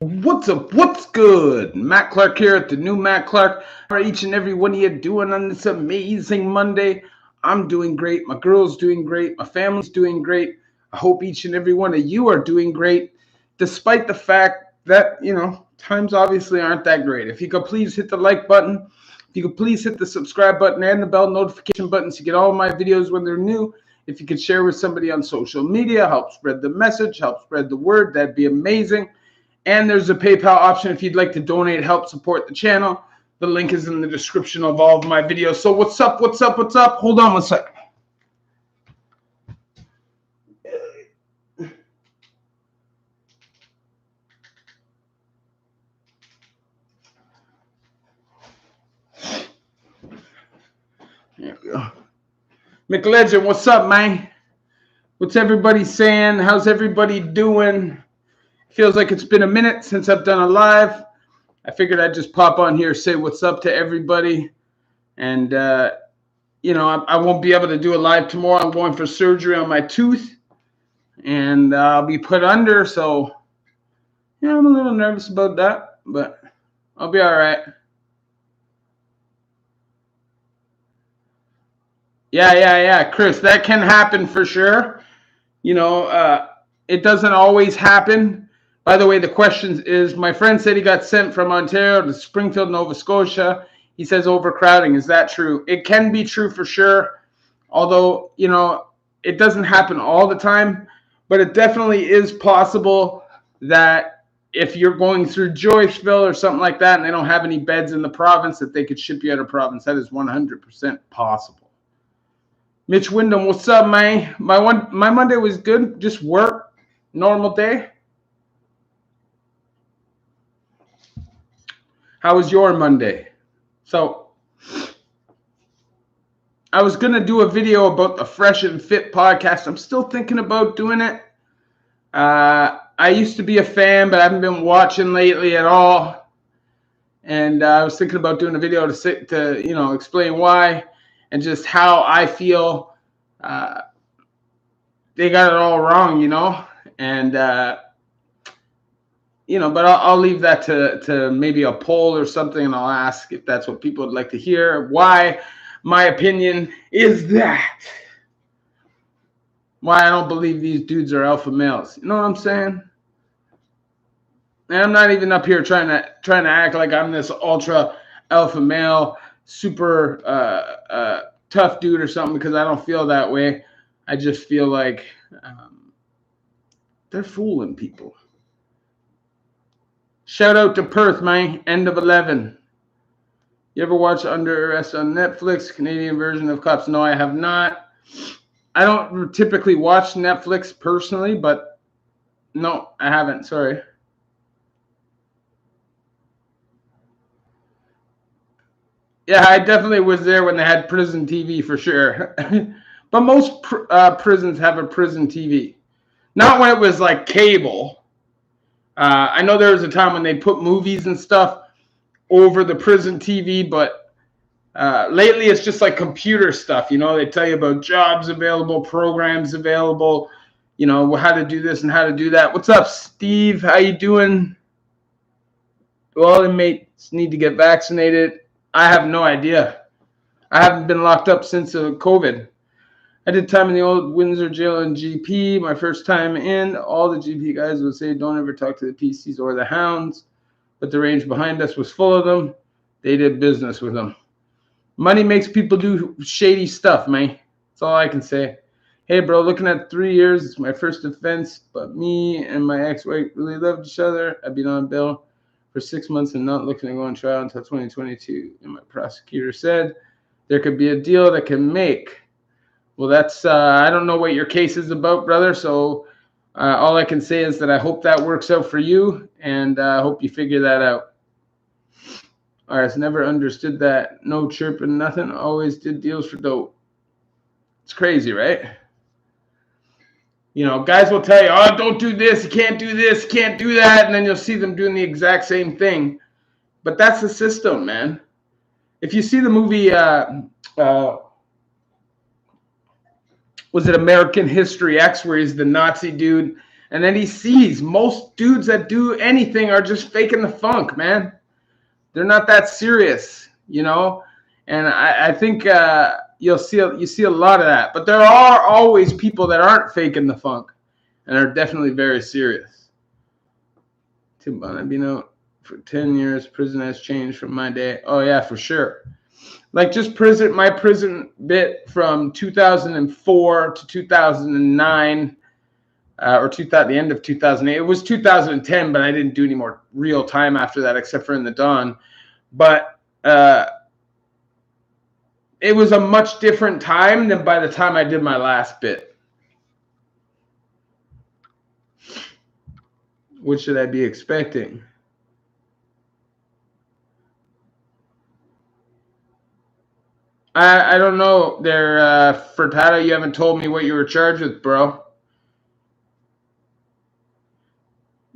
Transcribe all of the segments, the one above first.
What's up? What's good? Matt Clark here at the new Matt Clark. How are each and every one of you doing on this amazing Monday? I'm doing great. My girl's doing great. My family's doing great. I hope each and every one of you are doing great, despite the fact that, times obviously aren't that great. If you could please hit the like button, if you could please hit the subscribe button and the bell notification button to get all of my videos when they're new. If you could share with somebody on social media, help spread the message, help spread the word, that'd be amazing. And there's a PayPal option if you'd like to donate, help support the channel. The link is in the description of all of my videos. So what's up, what's up, what's up? Hold on one second. There we go. McLegend, what's up, man? What's everybody saying? How's everybody doing? Feels like it's been a minute since I've done a live. I figured I'd just pop on here, say what's up to everybody. And, I won't be able to do a live tomorrow. I'm going for surgery on my tooth. And I'll be put under. So, I'm a little nervous about that. But I'll be all right. Yeah, Chris, that can happen for sure. It doesn't always happen. By the way, the question is, my friend said he got sent from Ontario to Springfield, Nova Scotia. He says overcrowding. Is that true? It can be true for sure. Although, it doesn't happen all the time. But it definitely is possible that if you're going through Joyceville or something like that and they don't have any beds in the province, that they could ship you out of province. That is 100% possible. Mitch Wyndham, what's up, man? My Monday was good. Just work. Normal day. How was your Monday? So, I was going to do a video about the Fresh and Fit podcast. I'm still thinking about doing it. I used to be a fan, but I haven't been watching lately at all. And I was thinking about doing a video to explain why and just how I feel they got it all wrong, And, but I'll leave that to maybe a poll or something, and I'll ask if that's what people would like to hear. Why my opinion is that. Why I don't believe these dudes are alpha males. You know what I'm saying? And I'm not even up here trying to act like I'm this ultra alpha male, super tough dude or something, because I don't feel that way. I just feel like they're fooling people. Shout out to Perth, man. End of 11. You ever watch Under Arrest on Netflix? Canadian version of Cops? No, I have not. I don't typically watch Netflix personally, but no, I haven't. Sorry. Yeah, I definitely was there when they had prison TV for sure. But most prisons have a prison TV. Not when it was like cable. I know there was a time when they put movies and stuff over the prison TV, but lately it's just like computer stuff. They tell you about jobs available, programs available, how to do this and how to do that. What's up, Steve? How you doing? Well, inmates need to get vaccinated. I have no idea. I haven't been locked up since COVID. I did time in the old Windsor jail in GP. My first time in, all the GP guys would say, don't ever talk to the PCs or the hounds. But the range behind us was full of them. They did business with them. Money makes people do shady stuff, man. That's all I can say. Hey, bro, looking at 3 years. It's my first offense, but me and my ex-wife really loved each other. I've been on bail for 6 months and not looking to go on trial until 2022. And my prosecutor said there could be a deal that can make. Well, that's I don't know what your case is about, brother. So all I can say is that I hope that works out for you, and I hope you figure that out. All right, never understood that. No chirping, nothing. Always did deals for dope. It's crazy, right? Guys will tell you, oh, don't do this. You can't do this. You can't do that. And then you'll see them doing the exact same thing. But that's the system, man. If you see the movie, was it American History X, where he's the Nazi dude And then he sees most dudes that do anything are just faking the funk, man. They're not that serious, you know. And I think you see a lot of that. But there are always people that aren't faking the funk and are definitely very serious. Tim Bonabino, for 10 years, prison has changed from my day. Oh yeah, for sure. Like just my prison bit from 2004 to 2009. Or the end of 2008. It was 2010, but I didn't do any more real time after that, except for in the dawn. But it was a much different time than by the time I did my last bit. What should I be expecting? I don't know. There, Furtado, you haven't told me what you were charged with, bro.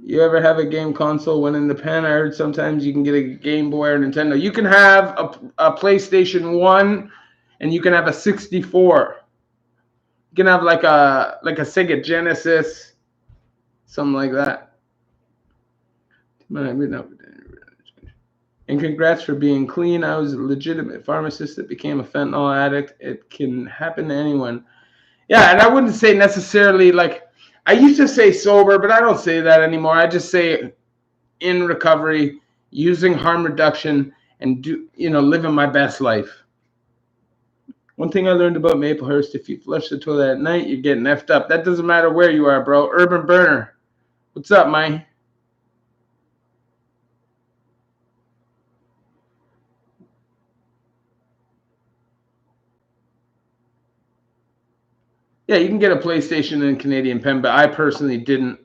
You ever have a game console when in the pen? I heard sometimes you can get a Game Boy or Nintendo. You can have a PlayStation 1 and you can have a 64. You can have like a Sega Genesis, something like that. And congrats for being clean. I was a legitimate pharmacist that became a fentanyl addict. It can happen to anyone. Yeah, and I wouldn't say necessarily like, I used to say sober, but I don't say that anymore. I just say in recovery, using harm reduction, and living my best life. One thing I learned about Maplehurst, if you flush the toilet at night, you're getting effed up. That doesn't matter where you are, bro. Urban Burner. What's up, Mike? Yeah, you can get a PlayStation and Canadian Pen, but I personally didn't.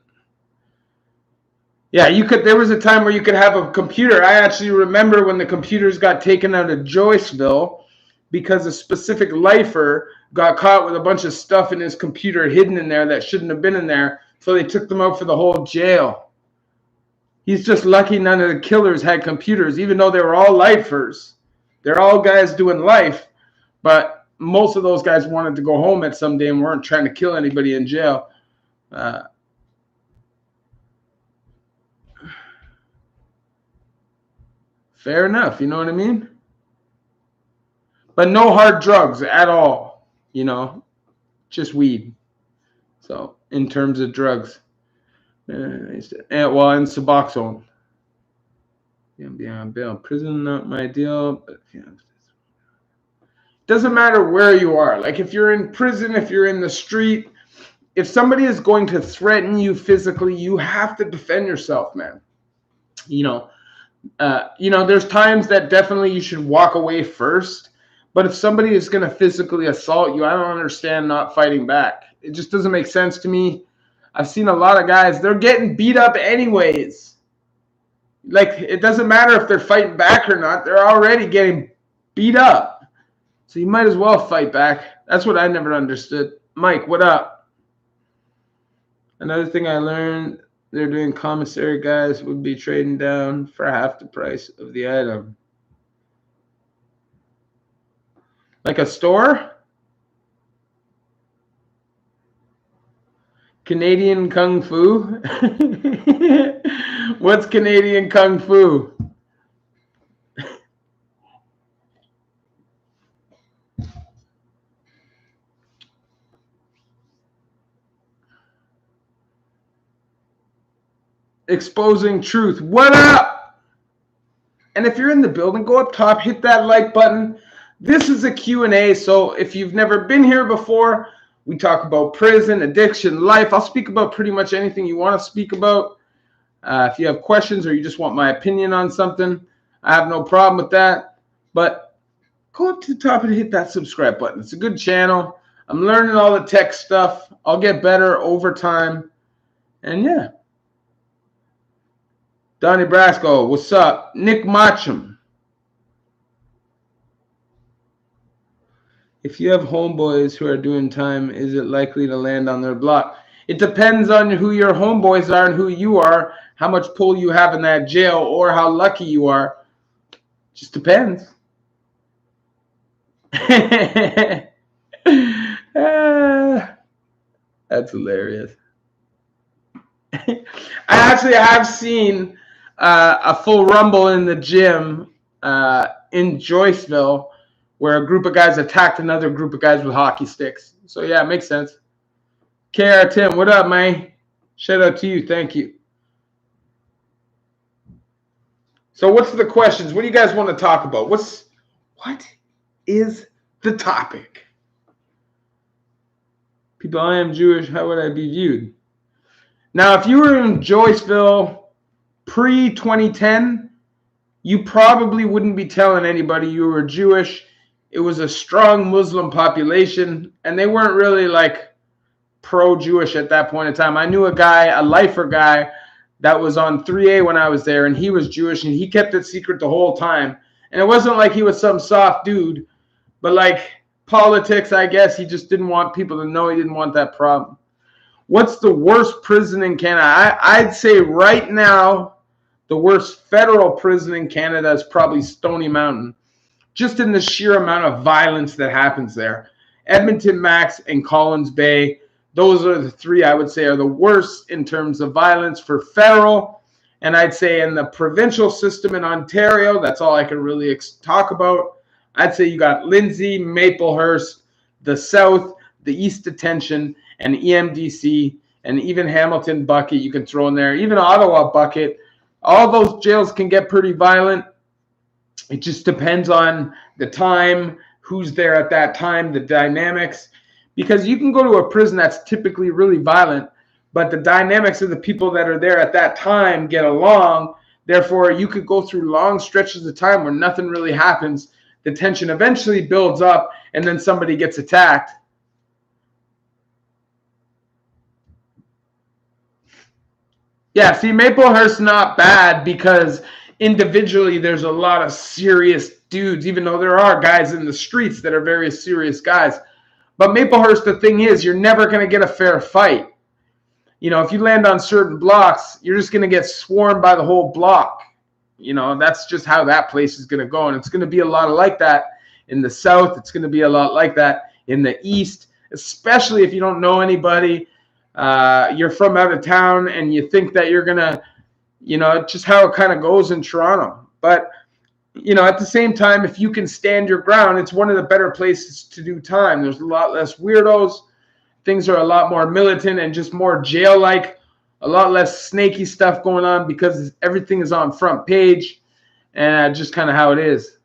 Yeah, you could. There was a time where you could have a computer. I actually remember when the computers got taken out of Joyceville because a specific lifer got caught with a bunch of stuff in his computer hidden in there that shouldn't have been in there. So they took them out for the whole jail. He's just lucky none of the killers had computers, even though they were all lifers. They're all guys doing life, but most of those guys wanted to go home at some day and weren't trying to kill anybody in jail. Fair enough, you know what I mean? But no hard drugs at all, just weed. So in terms of drugs, and Suboxone. Yeah, beyond bail, prison not my deal, but doesn't matter where you are. Like if you're in prison, if you're in the street, if somebody is going to threaten you physically, you have to defend yourself, man. There's times that definitely you should walk away first. But if somebody is going to physically assault you, I don't understand not fighting back. It just doesn't make sense to me. I've seen a lot of guys, they're getting beat up anyways. Like, it doesn't matter if they're fighting back or not. They're already getting beat up. So you might as well fight back. That's what I never understood. Mike, what up? Another thing I learned, they're doing commissary guys would be trading down for half the price of the item. Like a store? Canadian Kung Fu? What's Canadian Kung Fu? Exposing truth. What up? And if you're in the building, go up top, hit that like button. This is a Q&A, so if you've never been here before, we talk about prison, addiction, life. I'll speak about pretty much anything you want to speak about. If you have questions or you just want my opinion on something, I have no problem with that. But go up to the top and hit that subscribe button. It's a good channel. I'm learning all the tech stuff. I'll get better over time. And yeah. Donnie Brasco, what's up? Nick Macham. If you have homeboys who are doing time, is it likely to land on their block? It depends on who your homeboys are and who you are, how much pull you have in that jail, or how lucky you are. Just depends. That's hilarious. I actually have seen a full rumble in the gym in Joyceville where a group of guys attacked another group of guys with hockey sticks. So, yeah, it makes sense. KR Tim, what up, man? Shout out to you. Thank you. So, what's the questions? What do you guys want to talk about? What is the topic? People, I am Jewish. How would I be viewed? Now, if you were in Joyceville pre-2010, you probably wouldn't be telling anybody you were Jewish. It was a strong Muslim population, and they weren't really like pro-Jewish at that point in time. I knew a guy, a lifer guy, that was on 3A when I was there, and he was Jewish, and he kept it secret the whole time. And it wasn't like he was some soft dude, but like politics, I guess, he just didn't want people to know. He didn't want that problem. What's the worst prison in Canada? I'd say right now, the worst federal prison in Canada is probably Stony Mountain, just in the sheer amount of violence that happens there. Edmonton Max and Collins Bay, those are the three I would say are the worst in terms of violence for federal. And I'd say in the provincial system in Ontario, that's all I can really talk about. I'd say you got Lindsay, Maplehurst, the South, the East Detention, and EMDC, and even Hamilton Bucket you can throw in there. Even Ottawa Bucket. All those jails can get pretty violent. It just depends on the time, who's there at that time, the dynamics. Because you can go to a prison that's typically really violent, but the dynamics of the people that are there at that time get along. Therefore, you could go through long stretches of time where nothing really happens. The tension eventually builds up, and then somebody gets attacked. Yeah, see, Maplehurst's not bad because individually there's a lot of serious dudes, even though there are guys in the streets that are very serious guys. But Maplehurst, the thing is, you're never going to get a fair fight. You know, if you land on certain blocks, you're just going to get swarmed by the whole block. You know, that's just how that place is going to go. And it's going to be a lot like that in the South. It's going to be a lot like that in the East, especially if you don't know anybody. You're from out of town and you think that you're going to, you know, just how it kind of goes in Toronto. But, you know, at the same time, if you can stand your ground, it's one of the better places to do time. There's a lot less weirdos. Things are a lot more militant and just more jail-like, a lot less snaky stuff going on because everything is on front page and just kind of how it is.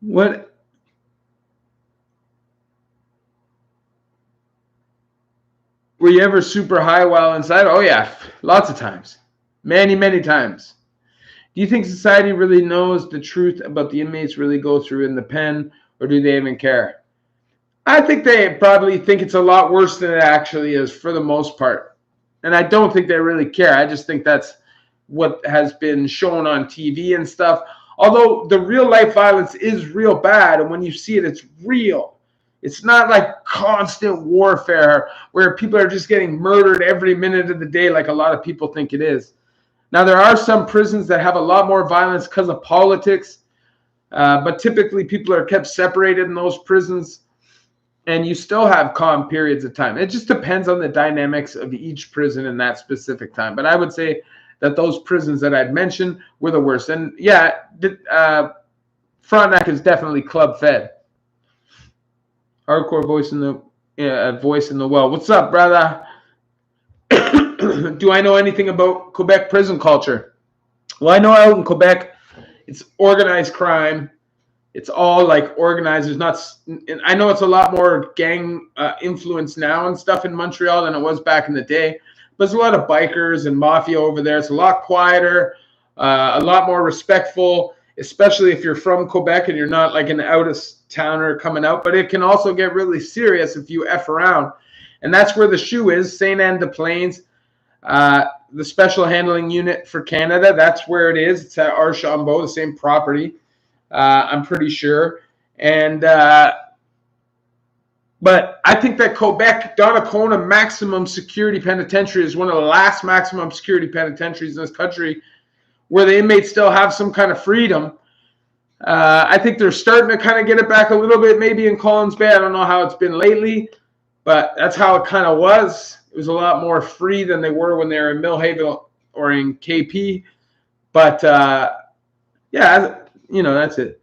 What? Were you ever super high while inside? Oh, yeah, lots of times. Many, many times. Do you think society really knows the truth about the inmates really go through in the pen, or do they even care? I think they probably think it's a lot worse than it actually is for the most part. And I don't think they really care. I just think that's what has been shown on TV and stuff. Although the real life violence is real bad, and when you see it, it's real. It's not like constant warfare where people are just getting murdered every minute of the day like a lot of people think it is. Now, there are some prisons that have a lot more violence because of politics, but typically people are kept separated in those prisons, and you still have calm periods of time. It just depends on the dynamics of each prison in that specific time. But I would say that those prisons that I'd mentioned were the worst. And, yeah, Frontenac is definitely club-fed. Hardcore voice in the well. What's up, brother? Do I know anything about Quebec prison culture? Well, I know out in Quebec, it's organized crime. It's all like organized. There's not. I know it's a lot more gang influence now and stuff in Montreal than it was back in the day. But there's a lot of bikers and mafia over there. It's a lot quieter, a lot more respectful, especially if you're from Quebec and you're not like an out-of-towner coming out. But it can also get really serious if you F around. And that's where the shoe is, St. Anne-des-Plaines. The Special Handling Unit for Canada, that's where it is. It's at Archambault, the same property, I'm pretty sure. And but I think that Quebec, Donnacona Maximum Security Penitentiary is one of the last maximum security penitentiaries in this country where the inmates still have some kind of freedom. I think they're starting to kind of get it back a little bit, maybe in Collins Bay. I don't know how it's been lately, but that's how it kind of was. It was a lot more free than they were when they were in Millhaven or in KP. But yeah, that's it.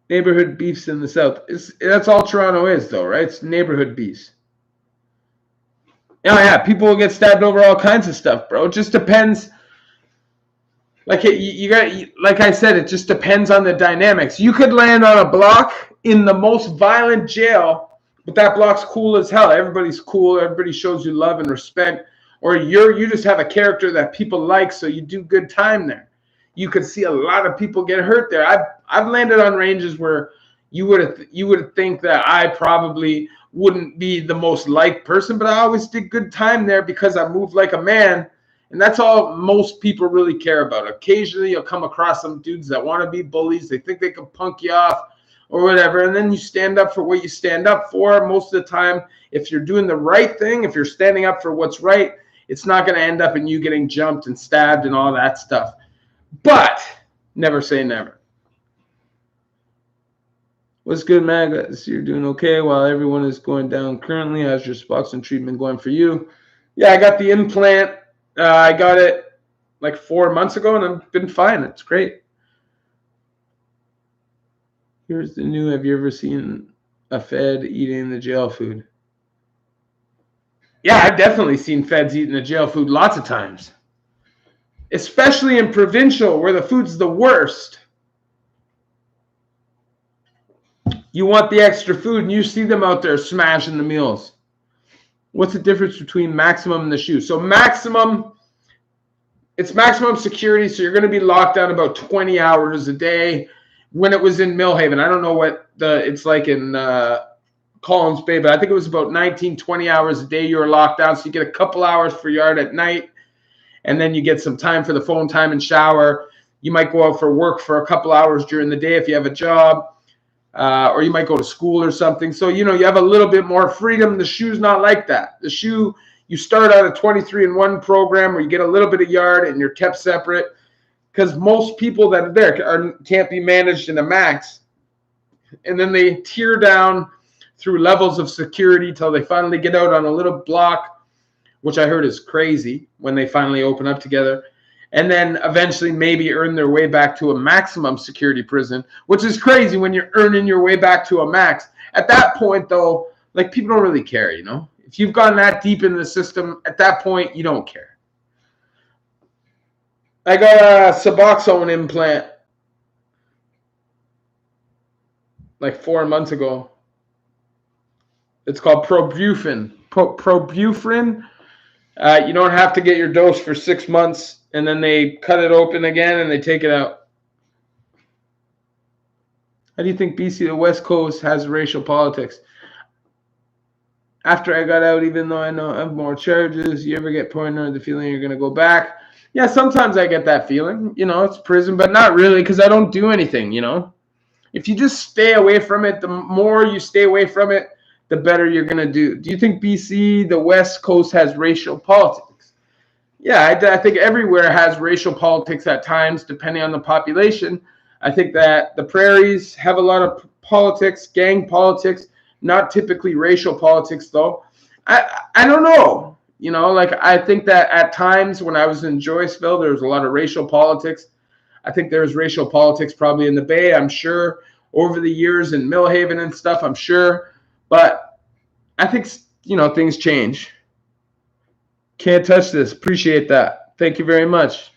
Neighborhood beefs in the South. That's all Toronto is, though, right? It's neighborhood beefs. Oh yeah, people will get stabbed over all kinds of stuff, bro. It just depends. Like like I said, it just depends on the dynamics. You could land on a block in the most violent jail, but that block's cool as hell. Everybody's cool. Everybody shows you love and respect. Or you just have a character that people like, so you do good time there. You could see a lot of people get hurt there. I've landed on ranges where you would think that I probably wouldn't be the most liked person, but I always did good time there because I moved like a man. And that's all most people really care about. Occasionally, you'll come across some dudes that want to be bullies. They think they can punk you off or whatever. And then you stand up for what you stand up for. Most of the time, if you're doing the right thing, if you're standing up for what's right, it's not going to end up in you getting jumped and stabbed and all that stuff. But never say never. What's good, man? You're doing okay while everyone is going down currently. How's your Suboxone treatment going for you? Yeah, I got the implant. I got it like 4 months ago, and I've been fine. It's great. Here's the new. Have you ever seen a Fed eating the jail food? Yeah, I've definitely seen Feds eating the jail food lots of times. Especially in provincial, where the food's the worst. You want the extra food, and you see them out there smashing the meals. What's the difference between maximum and the shoe? So maximum, it's maximum security, so you're going to be locked down about 20 hours a day. When it was in Millhaven, I don't know what it's like in Collins Bay, but I think it was about 19, 20 hours a day you were locked down, so you get a couple hours for yard at night, and then you get some time for the phone time and shower. You might go out for work for a couple hours during the day if you have a job. Or you might go to school or something. So, you have a little bit more freedom. The shoe's not like that. The shoe, you start out a 23-in-1 program where you get a little bit of yard and you're kept separate because most people that are there can't be managed in a max. And then they tear down through levels of security till they finally get out on a little block, which I heard is crazy when they finally open up together. And then eventually maybe earn their way back to a maximum security prison, which is crazy when you're earning your way back to a max. At that point, though, like people don't really care, If you've gone that deep in the system, at that point, you don't care. I got a Suboxone implant like 4 months ago. It's called Probufin. Probufin. You don't have to get your dose for 6 months. And then they cut it open again and they take it out. How do you think BC, the West Coast, has racial politics? After I got out, even though I know I have more charges, you ever get paranoid, the feeling you're going to go back? Yeah, sometimes I get that feeling. It's prison, but not really because I don't do anything, If you just stay away from it, the more you stay away from it, the better you're going to do. Do you think BC, the West Coast, has racial politics? Yeah, I think everywhere has racial politics at times, depending on the population. I think that the prairies have a lot of politics, gang politics, not typically racial politics, though. I don't know. I think that at times when I was in Joyceville, there was a lot of racial politics. I think there was racial politics probably in the Bay, I'm sure, over the years in Millhaven and stuff, I'm sure. But I think, things change. Can't touch this. Appreciate that. Thank you very much.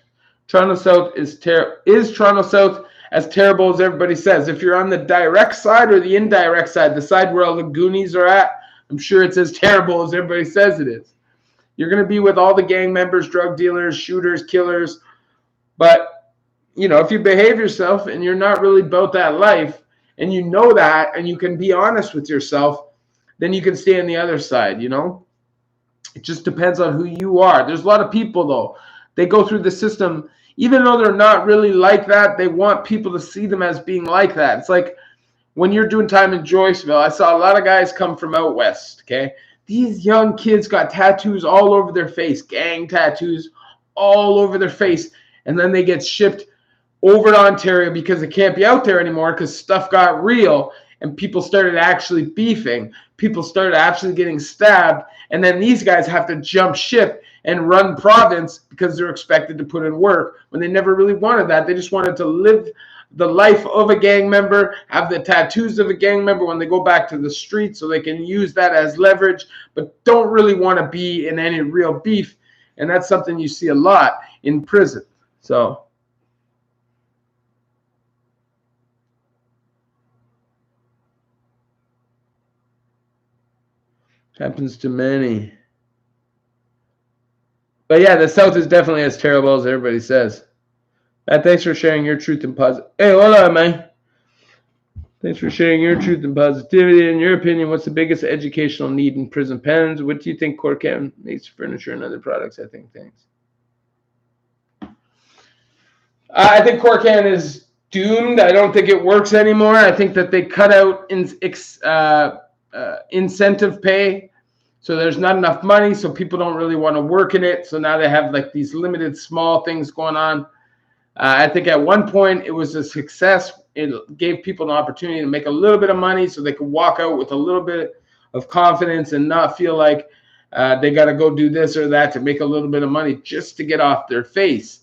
Toronto South is Toronto South as terrible as everybody says? If you're on the direct side or the indirect side, the side where all the Goonies are at, I'm sure it's as terrible as everybody says it is. You're going to be with all the gang members, drug dealers, shooters, killers. But, if you behave yourself and you're not really about that life and you know that and you can be honest with yourself, then you can stay on the other side, It just depends on who you are. There's a lot of people, though. They go through the system. Even though they're not really like that, they want people to see them as being like that. It's like when you're doing time in Joyceville, I saw a lot of guys come from out west, okay? These young kids got tattoos all over their face, gang tattoos all over their face. And then they get shipped over to Ontario because they can't be out there anymore because stuff got real and people started actually beefing. people started actually getting stabbed, and then these guys have to jump ship and run province because they're expected to put in work when they never really wanted that. They just wanted to live the life of a gang member, have the tattoos of a gang member when they go back to the street so they can use that as leverage, but don't really want to be in any real beef. And that's something you see a lot in prison. So happens to many. But yeah, the South is definitely as terrible as everybody says. Thanks for sharing your truth and positive. Hey, hold on, man. Thanks for sharing your truth and positivity. In your opinion, what's the biggest educational need in prison pens? What do you think Corcan makes furniture and other products? I think. Thanks. I think Corcan is doomed. I don't think it works anymore. I think that they cut out incentive pay. So there's not enough money, so people don't really want to work in it. So now they have like these limited small things going on. I think at one point it was a success. It gave people an opportunity to make a little bit of money so they could walk out with a little bit of confidence and not feel like they got to go do this or that to make a little bit of money just to get off their face.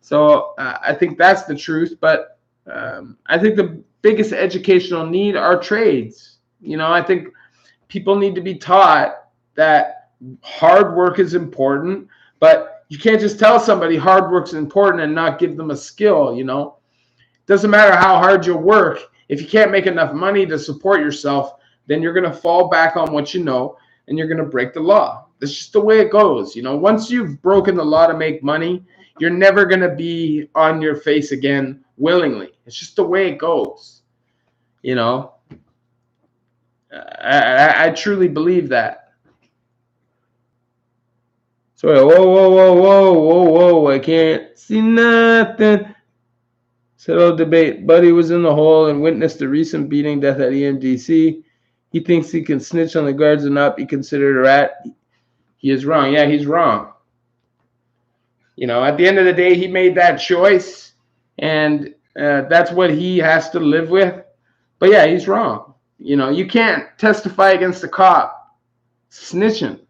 So I think that's the truth. But I think the biggest educational need are trades. I think people need to be taught that hard work is important, but you can't just tell somebody hard work is important and not give them a skill. It doesn't matter how hard you work. If you can't make enough money to support yourself, then you're going to fall back on what you know and you're going to break the law. That's just the way it goes. Once you've broken the law to make money, you're never going to be on your face again willingly. It's just the way it goes. I truly believe that. Sorry, whoa, I can't see nothing. Settled debate. Buddy was in the hole and witnessed the recent beating death at EMDC. He thinks he can snitch on the guards and not be considered a rat. He is wrong. Yeah, he's wrong. At the end of the day, he made that choice, and that's what he has to live with. But yeah, he's wrong. You can't testify against a cop. Snitching.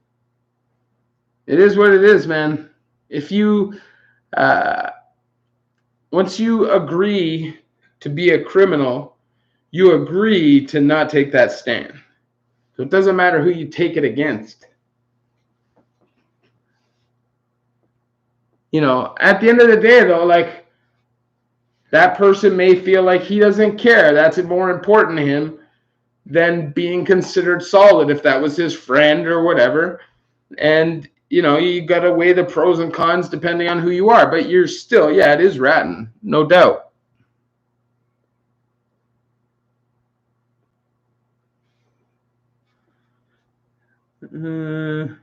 It is what it is, man. If you, once you agree to be a criminal, you agree to not take that stand. So it doesn't matter who you take it against. At the end of the day, though, like, that person may feel like he doesn't care. That's more important to him than being considered solid if that was his friend or whatever. And you got to weigh the pros and cons depending on who you are. But you're still, yeah, it is ratting, no doubt. Can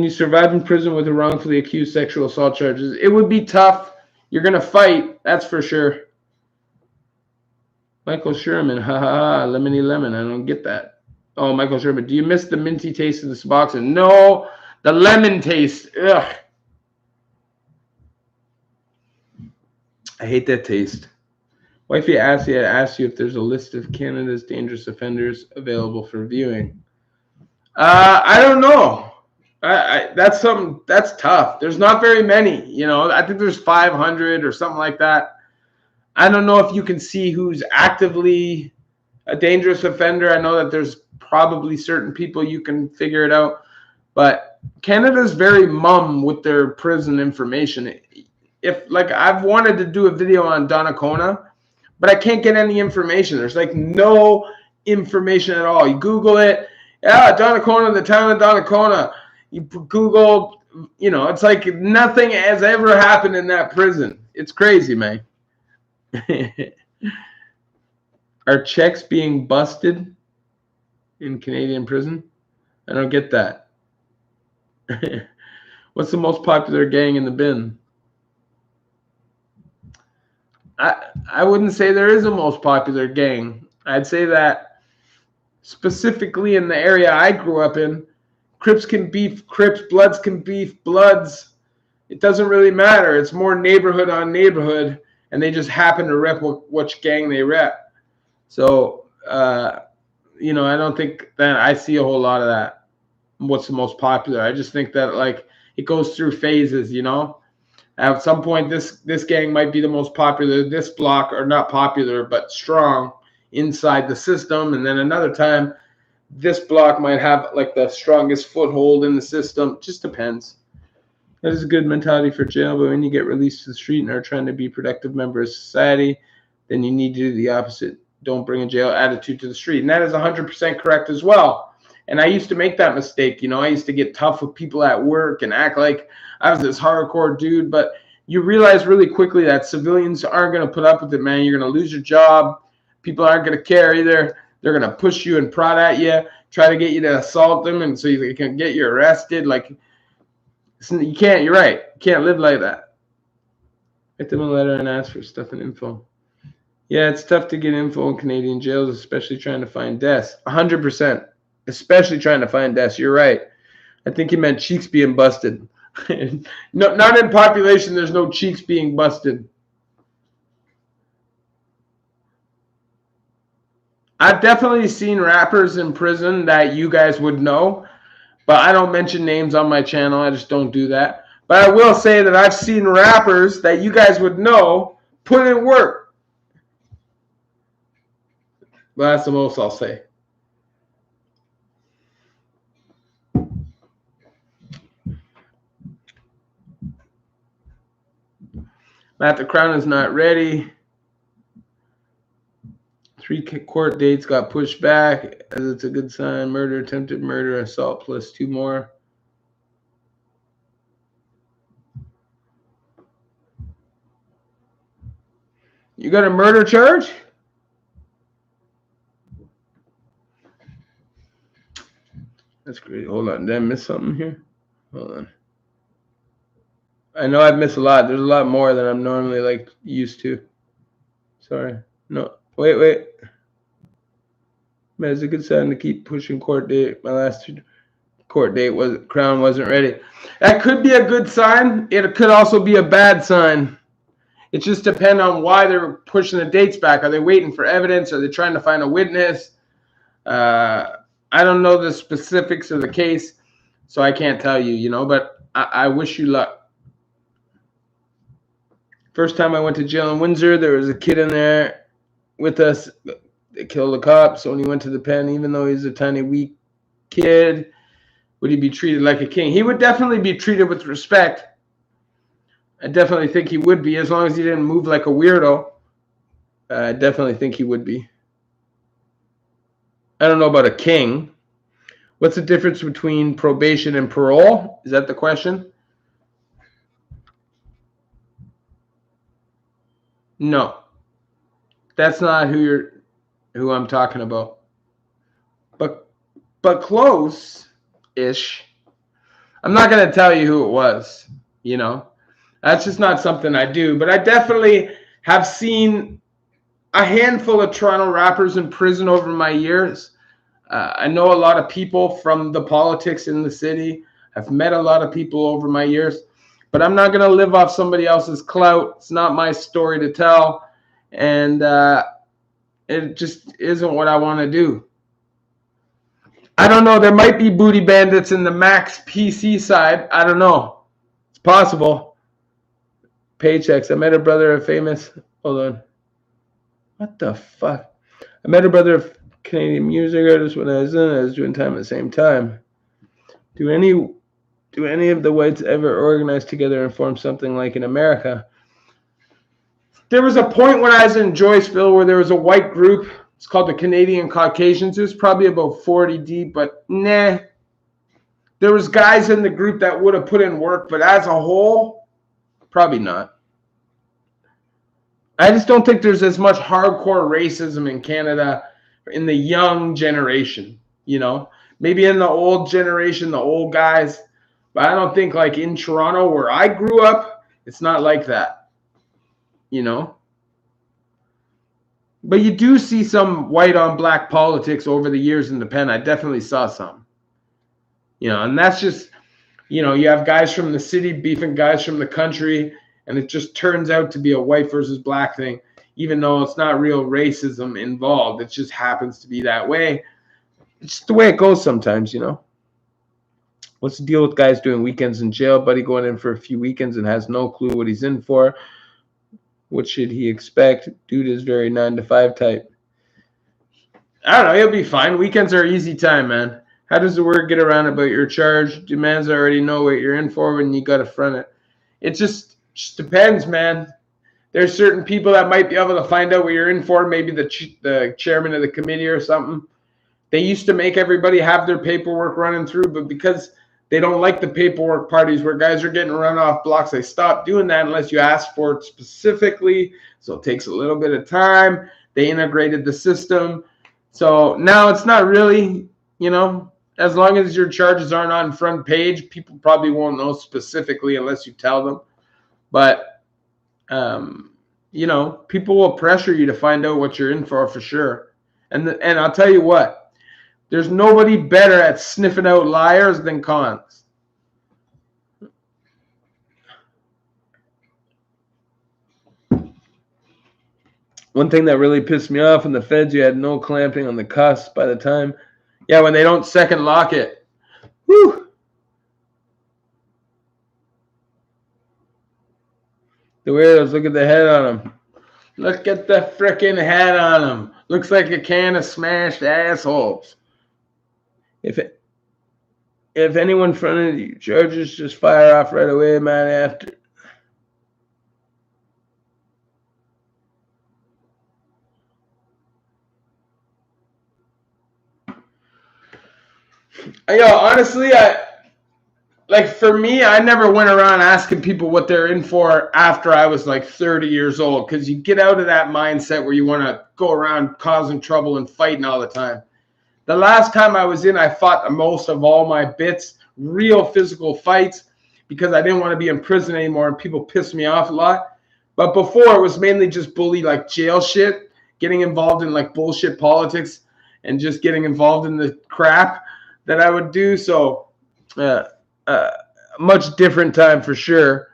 you survive in prison with a wrongfully accused sexual assault charges? It would be tough. You're going to fight, that's for sure. Michael Sherman, lemony lemon. I don't get that. Oh, Michael Sherman, do you miss the minty taste of this boxing? No, the lemon taste. Ugh. I hate that taste. Wifey asked you if there's a list of Canada's dangerous offenders available for viewing. I don't know. That's tough. There's not very many. I think there's 500 or something like that. I don't know if you can see who's actively a dangerous offender. I know that there's probably certain people you can figure it out, but Canada's very mum with their prison information. If I've wanted to do a video on Donnacona, but I can't get any information. There's no information at all. You Google it, Donnacona, the town of Donnacona. You Google, it's like nothing has ever happened in that prison. It's crazy, man. Are checks being busted in Canadian prison? I don't get that. What's the most popular gang in the bin? I wouldn't say there is a most popular gang. I'd say that specifically in the area I grew up in, Crips can beef Crips, Bloods can beef Bloods. It doesn't really matter. It's more neighborhood on neighborhood, and they just happen to rep which gang they rep. So you know, I don't think that I see a whole lot of that. What's the most popular? I just think that like it goes through phases, you know. At some point, this gang might be the most popular. This block are not popular but strong inside the system, and then another time, this block might have like the strongest foothold in the system. Just depends. That is a good mentality for jail, but when you get released to the street and are trying to be productive members of society, then you need to do the opposite. Don't bring a jail attitude to the street. And that is 100% correct as well. And I used to make that mistake. You know, I used to get tough with people at work and act like I was this hardcore dude. But you realize really quickly that civilians aren't going to put up with it, man. You're going to lose your job. People aren't going to care either. They're going to push you and prod at you, try to get you to assault them, and so you can get you arrested. Like, you can't. You're right. You can't live like that. Write them a letter and ask for stuff and info. Yeah, it's tough to get info in Canadian jails, especially trying to find deaths. 100%. Especially trying to find deaths. You're right. I think he meant cheeks being busted. No, not in population. There's no cheeks being busted. I've definitely seen rappers in prison that you guys would know, but I don't mention names on my channel. I just don't do that. But I will say that I've seen rappers that you guys would know put in work. Well, that's the most I'll say. Matt, the crown is not ready. 3 court dates got pushed back, as it's a good sign. Murder, attempted murder, assault, plus 2 more. You got a murder charge? That's great. Hold on. Did I miss something here? Hold on. I know I've missed a lot. There's a lot more than I'm normally like used to. Sorry. No. Wait. Man, it's a good sign to keep pushing court date. My last court date crown wasn't ready. That could be a good sign. It could also be a bad sign. It just depends on why they're pushing the dates back. Are they waiting for evidence? Are they trying to find a witness? I don't know the specifics of the case, so I can't tell you, you know, but I wish you luck. First time I went to jail in Windsor, there was a kid in there with us. They killed a cop, so when he went to the pen, even though he's a tiny, weak kid, would he be treated like a king? He would definitely be treated with respect. I definitely think he would be, as long as he didn't move like a weirdo. I definitely think he would be. I don't know about a king. What's the difference between probation and parole? Is that the question? No. That's not who I'm talking about. But close-ish. I'm not going to tell you who it was, you know. That's just not something I do. But I definitely have seen a handful of Toronto rappers in prison over my years. I know a lot of people from the politics in the city. I've met a lot of people over my years. But I'm not going to live off somebody else's clout. It's not my story to tell. And it just isn't what I want to do. I don't know. There might be booty bandits in the Max PC side. I don't know. It's possible. Paychecks. I met a brother of famous. Hold on. What the fuck? I met a brother of Canadian music artist when I was doing time at the same time. Do any of the whites ever organize together and form something like in America? There was a point when I was in Joyceville where there was a white group. It's called the Canadian Caucasians. It was probably about 40 deep, but nah. There was guys in the group that would have put in work, but as a whole, probably not. I just don't think there's as much hardcore racism in Canada in the young generation, you know. Maybe in the old generation, the old guys. But I don't think like in Toronto where I grew up, it's not like that, you know. But you do see some white on black politics over the years in the pen. I definitely saw some, you know, and that's just, you know, you have guys from the city beefing guys from the country, and it just turns out to be a white versus black thing, even though it's not real racism involved. It just happens to be that way. It's the way it goes sometimes, you know. What's the deal with guys doing weekends in jail? Buddy going in for a few weekends and has no clue what he's in for. What should he expect? Dude is very 9 to 5 type. I don't know. He'll be fine. Weekends are easy time, man. How does the word get around about your charge? Demands already know what you're in for when you got to front it. It just depends, man. There's certain people that might be able to find out what you're in for. Maybe the chairman of the committee or something. They used to make everybody have their paperwork running through, but because they don't like the paperwork parties where guys are getting run off blocks, they stopped doing that unless you ask for it specifically. So it takes a little bit of time. They integrated the system. So now it's not really, you know, as long as your charges aren't on front page, people probably won't know specifically unless you tell them. But, you know, people will pressure you to find out what you're in for sure. And I'll tell you what. There's nobody better at sniffing out liars than cons. One thing that really pissed me off in the feds, you had no clamping on the cuffs by the time. Yeah, when they don't second lock it. Whew. The weirdos, look at the head on them. Look at the frickin' head on them. Looks like a can of smashed assholes. If anyone fronted you charges, just fire off right away, man, after. Honestly, for me, I never went around asking people what they're in for after I was like 30 years old, because you get out of that mindset where you want to go around causing trouble and fighting all the time. The last time I was in, I fought the most of all my bits, real physical fights, because I didn't want to be in prison anymore and people pissed me off a lot. But before, it was mainly just bully, like jail shit, getting involved in like bullshit politics and just getting involved in the crap that I would do. So much different time for sure.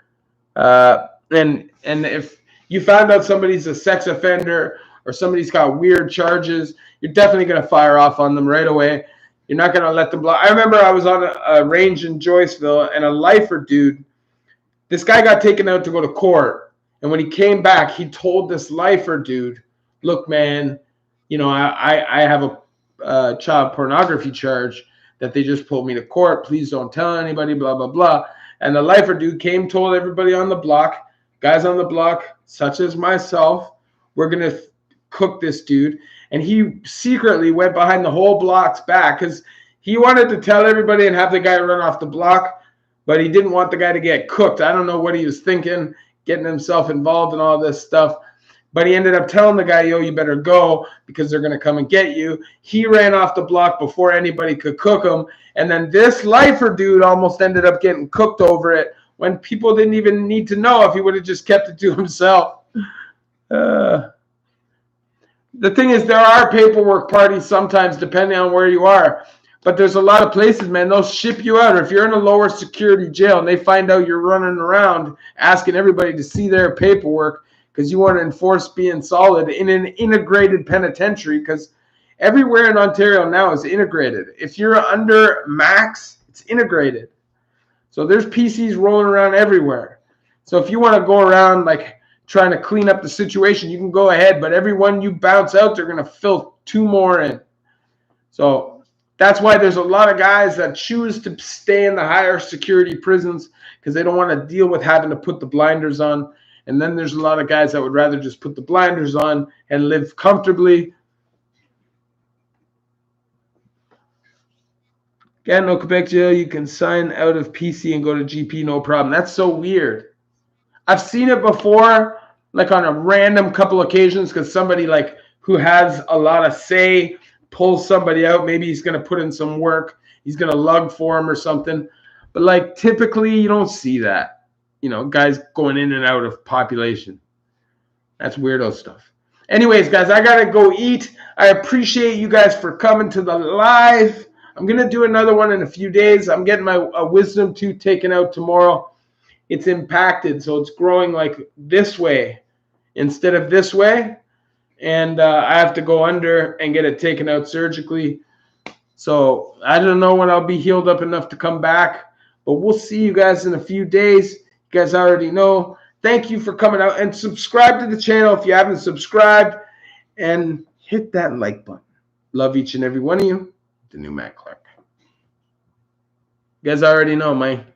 And if you found out somebody's a sex offender or somebody's got weird charges, you're definitely going to fire off on them right away. You're not going to let them block. I remember I was on a range in Joyceville, and a lifer dude, this guy got taken out to go to court. And when he came back, he told this lifer dude, look, man, you know, I have a child pornography charge that they just pulled me to court. Please don't tell anybody, blah, blah, blah. And the lifer dude came, told everybody on the block, guys on the block, such as myself, we're going to cook this dude. And he secretly went behind the whole block's back because he wanted to tell everybody and have the guy run off the block, but he didn't want the guy to get cooked. I don't know what he was thinking, getting himself involved in all this stuff. But he ended up telling the guy, yo, you better go because they're going to come and get you. He ran off the block before anybody could cook him. And then this lifer dude almost ended up getting cooked over it when people didn't even need to know if he would have just kept it to himself. The thing is, there are paperwork parties sometimes depending on where you are. But there's a lot of places, man, they'll ship you out. Or if you're in a lower security jail and they find out you're running around asking everybody to see their paperwork, because you want to enforce being solid in an integrated penitentiary, because everywhere in Ontario now is integrated. If you're under max, it's integrated. So there's PCs rolling around everywhere. So if you want to go around like trying to clean up the situation, you can go ahead. But everyone you bounce out, they're going to fill 2 more in. So that's why there's a lot of guys that choose to stay in the higher security prisons because they don't want to deal with having to put the blinders on. And then there's a lot of guys that would rather just put the blinders on and live comfortably. Again, no Quebec jail, you can sign out of PC and go to GP, no problem. That's so weird. I've seen it before, like on a random couple occasions, because somebody like who has a lot of say pulls somebody out. Maybe he's going to put in some work. He's going to lug for him or something. But like typically you don't see that. You know, guys going in and out of population. That's weirdo stuff. Anyways, guys, I got to go eat. I appreciate you guys for coming to the live. I'm going to do another one in a few days. I'm getting my wisdom tooth taken out tomorrow. It's impacted, so it's growing like this way instead of this way. And I have to go under and get it taken out surgically. So I don't know when I'll be healed up enough to come back, but we'll see you guys in a few days. You guys already know. Thank you for coming out, and subscribe to the channel if you haven't subscribed, and hit that like button. Love each and every one of you. The new Matt Clark. You guys already know, man.